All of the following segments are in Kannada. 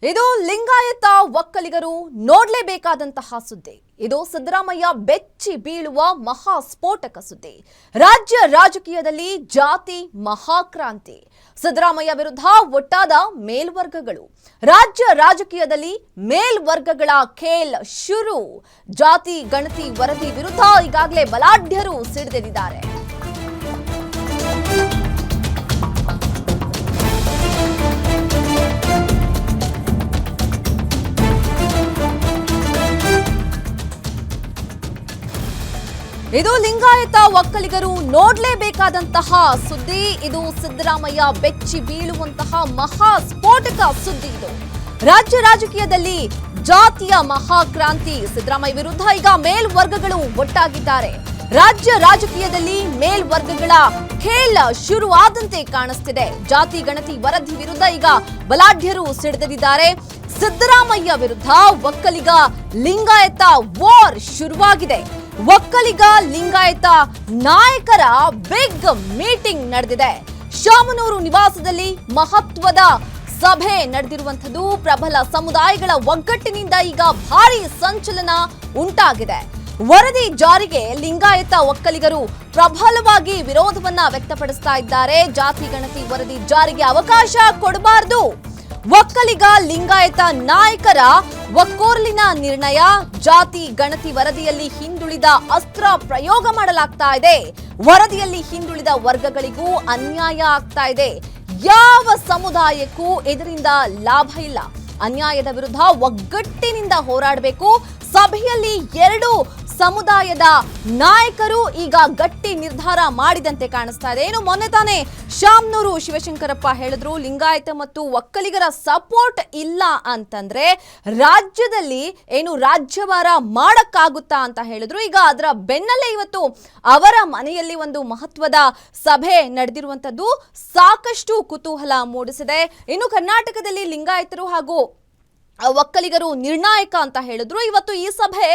ಇದು ಲಿಂಗಾಯತ ಒಕ್ಕಲಿಗರು ನೋಡಲೇಬೇಕಾದಂತಹ ಸುದ್ದಿ. ಇದು ಸಿದ್ದರಾಮಯ್ಯ ಬೆಚ್ಚಿ ಬೀಳುವ ಮಹಾ ಸ್ಫೋಟಕ ಸುದ್ದಿ. ರಾಜ್ಯ ರಾಜಕೀಯದಲ್ಲಿ ಜಾತಿ ಮಹಾಕ್ರಾಂತಿ. ಸಿದ್ದರಾಮಯ್ಯ ವಿರುದ್ಧ ಒಟ್ಟಾದ ಮೇಲ್ವರ್ಗಗಳು. ರಾಜ್ಯ ರಾಜಕೀಯದಲ್ಲಿ ಮೇಲ್ವರ್ಗಗಳ ಖೇಲ್ ಶುರು. ಜಾತಿ ಗಣತಿ ವರದಿ ವಿರುದ್ಧ ಈಗಾಗಲೇ ಬಲಾಢ್ಯರು ಸಿಡಿದೆದ್ದಿದ್ದಾರೆ. ಇದು ಲಿಂಗಾಯತ ಒಕ್ಕಲಿಗರು ನೋಡಲೇಬೇಕಾದಂತಹ ಸುದ್ದಿ. ಇದು ಸಿದ್ದರಾಮಯ್ಯ ಬೆಚ್ಚಿ ಬೀಳುವಂತಹ ಮಹಾ ಸ್ಫೋಟಕ ಸುದ್ದಿ. ಇದು ರಾಜ್ಯ ರಾಜಕೀಯದಲ್ಲಿ ಜಾತಿಯ ಮಹಾಕ್ರಾಂತಿ. ಸಿದ್ದರಾಮಯ್ಯ ವಿರುದ್ಧ ಈಗ ಮೇಲ್ವರ್ಗಗಳು ಒಟ್ಟಾಗಿದ್ದಾರೆ. ರಾಜ್ಯ ರಾಜಕೀಯದಲ್ಲಿ ಮೇಲ್ವರ್ಗಗಳ ಖೇಲ್ ಶುರುವಾದಂತೆ ಕಾಣಿಸ್ತಿದೆ. ಜಾತಿ ಗಣತಿ ವರದಿ ವಿರುದ್ಧ ಈಗ ಬಲಾಢ್ಯರು ಸಿಡಿದೆದ್ದಿದ್ದಾರೆ. ಸಿದ್ದರಾಮಯ್ಯ ವಿರುದ್ಧ ಒಕ್ಕಲಿಗ ಲಿಂಗಾಯತ ವಾರ್ ಶುರುವಾಗಿದೆ. ಒಕ್ಕಲಿಗ ಲಿಂಗಾಯತ ನಾಯಕರ ಬಿಗ್ ಮೀಟಿಂಗ್ ನಡೆದಿದೆ. ಶಾಮನೂರು ನಿವಾಸದಲ್ಲಿ ಮಹತ್ವದ ಸಭೆ ನಡೆದಿರುವಂತದ್ದು. ಪ್ರಬಲ ಸಮುದಾಯಗಳ ಒಗ್ಗಟ್ಟಿನಿಂದ ಈಗ ಭಾರಿ ಸಂಚಲನ ಉಂಟಾಗಿದೆ. ವರದಿ ಜಾರಿಗೆ ಲಿಂಗಾಯತ ಒಕ್ಕಲಿಗರು ಪ್ರಬಲವಾಗಿ ವಿರೋಧವನ್ನ ವ್ಯಕ್ತಪಡಿಸ್ತಾ ಇದ್ದಾರೆ. ಜಾತಿ ಗಣತಿ ವರದಿ ಜಾರಿಗೆ ಅವಕಾಶ ಕೊಡಬಾರದು. ಒಕ್ಕಲಿಗ ಲಿಂಗಾಯತ ನಾಯಕರ ಒಕ್ಕೊರಲಿನ ನಿರ್ಣಯ. ಜಾತಿ ಗಣತಿ ವರದಿಯಲ್ಲಿ ಹಿಂದುಳಿದ ಅಸ್ತ್ರ ಪ್ರಯೋಗ ಮಾಡಲಾಗ್ತಾ ಇದೆ. ವರದಿಯಲ್ಲಿ ಹಿಂದುಳಿದ ವರ್ಗಗಳಿಗೂ ಅನ್ಯಾಯ ಆಗ್ತಾ ಇದೆ. ಯಾವ ಸಮುದಾಯಕ್ಕೂ ಇದರಿಂದ ಲಾಭ ಇಲ್ಲ. ಅನ್ಯಾಯದ ವಿರುದ್ಧ ಒಗ್ಗಟ್ಟಿನಿಂದ ಹೋರಾಡಬೇಕು. ಸಭೆಯಲ್ಲಿ ಎರಡು ಸಮುದಾಯದ ನಾಯಕರು ಈಗ ಗಟ್ಟಿ ನಿರ್ಧಾರ ಮಾಡಿದಂತೆ ಕಾಣಿಸ್ತಾ ಇದೆ. ಏನು ಮೊನ್ನೆ ತಾನೇ ಶಾಮನೂರು ಶಿವಶಂಕರಪ್ಪ ಹೇಳಿದ್ರು, ಲಿಂಗಾಯತ ಮತ್ತು ಒಕ್ಕಲಿಗರ ಸಪೋರ್ಟ್ ಇಲ್ಲ ಅಂತಂದ್ರೆ ರಾಜ್ಯದಲ್ಲಿ ಏನು ರಾಜ್ಯಭಾರ ಮಾಡಕ್ಕಾಗುತ್ತಾ ಅಂತ ಹೇಳಿದ್ರು. ಈಗ ಅದರ ಬೆನ್ನಲ್ಲೇ ಇವತ್ತು ಅವರ ಮನೆಯಲ್ಲಿ ಒಂದು ಮಹತ್ವದ ಸಭೆ ನಡೆದಿರುವಂತದ್ದು ಸಾಕಷ್ಟು ಕುತೂಹಲ ಮೂಡಿಸಿದೆ. ಇನ್ನು ಕರ್ನಾಟಕದಲ್ಲಿ ಲಿಂಗಾಯತರು ಹಾಗೂ ಒಕ್ಕಲಿಗರು ನಿರ್ಣಾಯಕ ಅಂತ ಹೇಳಿದ್ರು. ಇವತ್ತು ಈ ಸಭೆ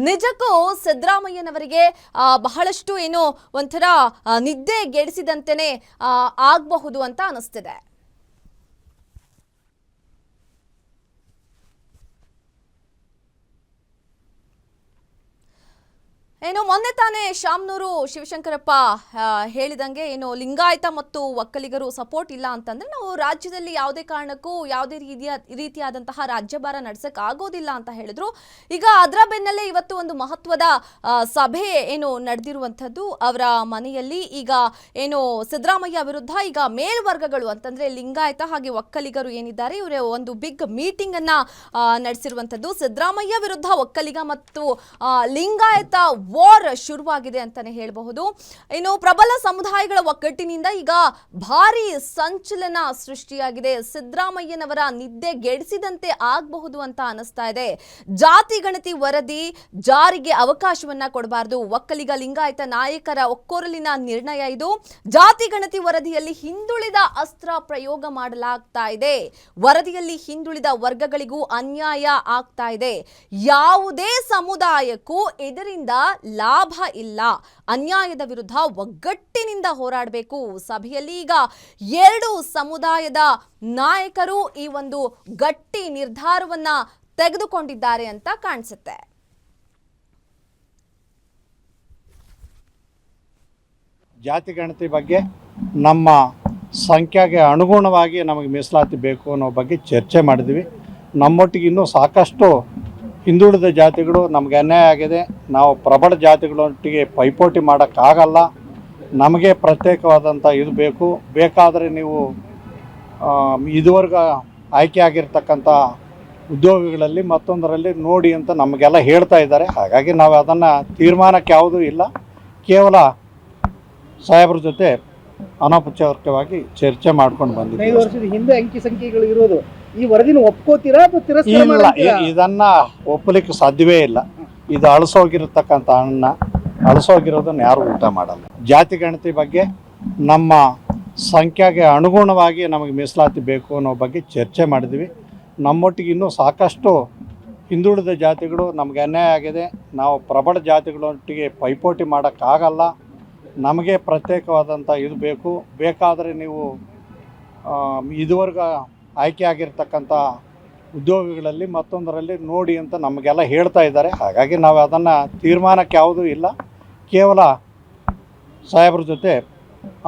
ನಿಜಕ್ಕೂ ಸಿದ್ದರಾಮಯ್ಯನವರಿಗೆ ಬಹಳಷ್ಟು ಏನೋ ಒಂಥರ ನಿದ್ದೆಗೆಡಿಸಿದಂತೆಯೇ ಆಗಬಹುದು ಅಂತ ಅನಿಸ್ತಿದೆ. ಏನು ಮೊನ್ನೆ ತಾನೇ ಶಾಮನೂರು ಶಿವಶಂಕರಪ್ಪ ಹೇಳಿದಂಗೆ ಏನು ಲಿಂಗಾಯತ ಮತ್ತು ಒಕ್ಕಲಿಗರು ಸಪೋರ್ಟ್ ಇಲ್ಲ ಅಂತಂದ್ರೆ ನಾವು ರಾಜ್ಯದಲ್ಲಿ ಯಾವುದೇ ಕಾರಣಕ್ಕೂ ಯಾವುದೇ ರೀತಿಯಾದಂತಹ ರಾಜ್ಯಭಾರ ನಡೆಸಕ್ ಆಗೋದಿಲ್ಲ ಅಂತ ಹೇಳಿದ್ರು. ಈಗ ಅದರ ಬೆನ್ನಲ್ಲೇ ಇವತ್ತು ಒಂದು ಮಹತ್ವದ ಸಭೆ ಏನು ನಡೆದಿರುವಂಥದ್ದು ಅವರ ಮನೆಯಲ್ಲಿ. ಈಗ ಏನು ಸಿದ್ದರಾಮಯ್ಯ ವಿರುದ್ಧ ಈಗ ಮೇಲ್ವರ್ಗಗಳು ಅಂತಂದ್ರೆ ಲಿಂಗಾಯತ ಹಾಗೆ ಒಕ್ಕಲಿಗರು ಏನಿದ್ದಾರೆ ಇವರ ಒಂದು ಬಿಗ್ ಮೀಟಿಂಗ್ ಅನ್ನ ನಡೆಸಿರುವಂಥದ್ದು. ಸಿದ್ದರಾಮಯ್ಯ ವಿರುದ್ಧ ಒಕ್ಕಲಿಗ ಮತ್ತು ಲಿಂಗಾಯತ ವಾರ್ ಶುರುವಾಗಿದೆ ಅಂತಾನೆ ಹೇಳಬಹುದು. ಇನ್ನು ಪ್ರಬಲ ಸಮುದಾಯಗಳ ಒಗ್ಗಟ್ಟಿನಿಂದ ಈಗ ಭಾರಿ ಸಂಚಲನ ಸೃಷ್ಟಿಯಾಗಿದೆ. ಸಿದ್ದರಾಮಯ್ಯನವರ ನಿದ್ದೆಗೆಡಿಸಿದಂತೆ ಆಗಬಹುದು ಅಂತ ಅನಿಸ್ತಾ ಇದೆ. ಜಾತಿ ಗಣತಿ ವರದಿ ಜಾರಿಗೆ ಅವಕಾಶವನ್ನ ಕೊಡಬಾರದು. ಒಕ್ಕಲಿಗ ಲಿಂಗಾಯತ ನಾಯಕರ ಒಕ್ಕೊರಲಿನ ನಿರ್ಣಯ ಇದು. ಜಾತಿ ಗಣತಿ ವರದಿಯಲ್ಲಿ ಹಿಂದುಳಿದ ಅಸ್ತ್ರ ಪ್ರಯೋಗ ಮಾಡಲಾಗ್ತಾ ಇದೆ. ವರದಿಯಲ್ಲಿ ಹಿಂದುಳಿದ ವರ್ಗಗಳಿಗೂ ಅನ್ಯಾಯ ಆಗ್ತಾ ಇದೆ. ಯಾವುದೇ ಸಮುದಾಯಕ್ಕೂ ಇದರಿಂದ ಲಾಭ ಇಲ್ಲ. ಅನ್ಯಾಯದ ವಿರುದ್ಧ ಒಗ್ಗಟ್ಟಿನಿಂದ ಹೋರಾಡಬೇಕು. ಸಭೆಯಲ್ಲಿ ಈಗ ಎರಡು ಸಮುದಾಯದ ನಾಯಕರು ಈ ಒಂದು ಗಟ್ಟಿ ನಿರ್ಧಾರವನ್ನ ತೆಗೆದುಕೊಂಡಿದ್ದಾರೆ ಅಂತ ಕಾಣಿಸುತ್ತೆ. ಜಾತಿ ಗಣತಿ ಬಗ್ಗೆ ನಮ್ಮ ಸಂಖ್ಯೆಗೆ ಅನುಗುಣವಾಗಿ ನಮಗೆ ಮೀಸಲಾತಿ ಬೇಕು ಅನ್ನೋ ಬಗ್ಗೆ ಚರ್ಚೆ ಮಾಡಿದ್ವಿ. ನಮ್ಮೊಟ್ಟಿಗೆ ಇನ್ನೂ ಸಾಕಷ್ಟು ಹಿಂದುಳಿದ ಜಾತಿಗಳು ನಮಗೆ ಅನ್ಯಾಯ ಆಗಿದೆ. ನಾವು ಪ್ರಬಲ ಜಾತಿಗಳೊಟ್ಟಿಗೆ ಪೈಪೋಟಿ ಮಾಡೋಕ್ಕಾಗಲ್ಲ. ನಮಗೆ ಪ್ರತ್ಯೇಕವಾದಂಥ ಇದು ಬೇಕು. ಬೇಕಾದರೆ ನೀವು ಇದುವರೆಗೂ ಆಯ್ಕೆ ಆಗಿರ್ತಕ್ಕಂಥ ಉದ್ಯೋಗಗಳಲ್ಲಿ ಮತ್ತೊಂದರಲ್ಲಿ ನೋಡಿ ಅಂತ ನಮಗೆಲ್ಲ ಹೇಳ್ತಾ ಇದ್ದಾರೆ. ಹಾಗಾಗಿ ನಾವು ಅದನ್ನು ತೀರ್ಮಾನಕ್ಕೆ ಯಾವುದೂ ಇಲ್ಲ. ಕೇವಲ ಸಾಹೇಬ್ರ ಜೊತೆ ಅನೌಪಚಾರಿಕವಾಗಿ ಚರ್ಚೆ ಮಾಡ್ಕೊಂಡು ಬಂದಿದ್ದೀವಿ. 5 ವರ್ಷದ ಹಿಂದೆ ಅಂಕಿ ಸಂಖ್ಯೆಗಳು ಇರೋದು ಈ ವರದಿನ ಒಪ್ಕೋತೀರಾ ಅಥವಾ ತಿರಸ್ಕಾರ ಇಲ್ಲ, ಇದನ್ನ ಒಪ್ಪಲಿಕ್ಕೆ ಸಾಧ್ಯವೇ ಇಲ್ಲ. ಇದು ಅಳಸೋಗಿರತಕ್ಕಂಥ ಅನ್ನ, ಅಳಸೋಗಿರೋದನ್ನ ಯಾರು ಊಟ ಮಾಡಲ್ಲ. ಜಾತಿ ಗಣತಿ ಬಗ್ಗೆ ನಮ್ಮ ಸಂಖ್ಯೆಗೆ ಅನುಗುಣವಾಗಿ ನಮಗೆ ಮೀಸಲಾತಿ ಬೇಕು ಅನ್ನೋ ಬಗ್ಗೆ ಚರ್ಚೆ ಮಾಡಿದ್ವಿ. ನಮ್ಮೊಟ್ಟಿಗೆ ಇನ್ನೂ ಸಾಕಷ್ಟು ಹಿಂದುಳಿದ ಜಾತಿಗಳು ನಮಗೆ ಅನ್ಯಾಯ ಆಗಿದೆ. ನಾವು ಪ್ರಬಲ ಜಾತಿಗಳೊಟ್ಟಿಗೆ ಪೈಪೋಟಿ ಮಾಡೋಕ್ಕಾಗಲ್ಲ. ನಮಗೆ ಪ್ರತ್ಯೇಕವಾದಂಥ ಇದು ಬೇಕು. ಬೇಕಾದರೆ ನೀವು ಇದುವರೆಗೂ ಆಯ್ಕೆ ಆಗಿರ್ತಕ್ಕಂಥ ಉದ್ಯೋಗಗಳಲ್ಲಿ ಮತ್ತೊಂದರಲ್ಲಿ ನೋಡಿ ಅಂತ ನಮಗೆಲ್ಲ ಹೇಳ್ತಾ ಇದ್ದಾರೆ. ಹಾಗಾಗಿ ನಾವು ಅದನ್ನು ತೀರ್ಮಾನಕ್ಕೆ ಯಾವುದೂ ಇಲ್ಲ, ಕೇವಲ ಸಾಹೇಬ್ರ ಜೊತೆ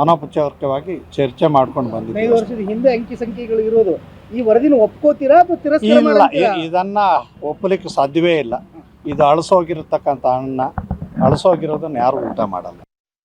ಅನೌಪಚಾರಿಕವಾಗಿ ಚರ್ಚೆ ಮಾಡ್ಕೊಂಡು 5 ಬಂದಿದ್ದೀವಿ. ವರ್ಷದ ಹಿಂದೆ ಅಂಕಿ ಸಂಖ್ಯೆಗಳು ಇರೋದು. ಈ ವರದಿನ ಒಪ್ಕೋತೀರಾ ಅಥವಾ ತಿರಸ್ಕಾರ ಇಲ್ಲ, ಮಾಡ್ತೀರಾ? ಇದನ್ನು ಒಪ್ಪಲಿಕ್ಕೆ ಸಾಧ್ಯವೇ ಇಲ್ಲ. ಇದು ಅಳಸೋಗಿರತಕ್ಕಂಥ ಹಣ್ಣನ್ನ, ಅಳಸೋಗಿರೋದನ್ನು ಯಾರು ಊಟ ಮಾಡಲ್ಲ.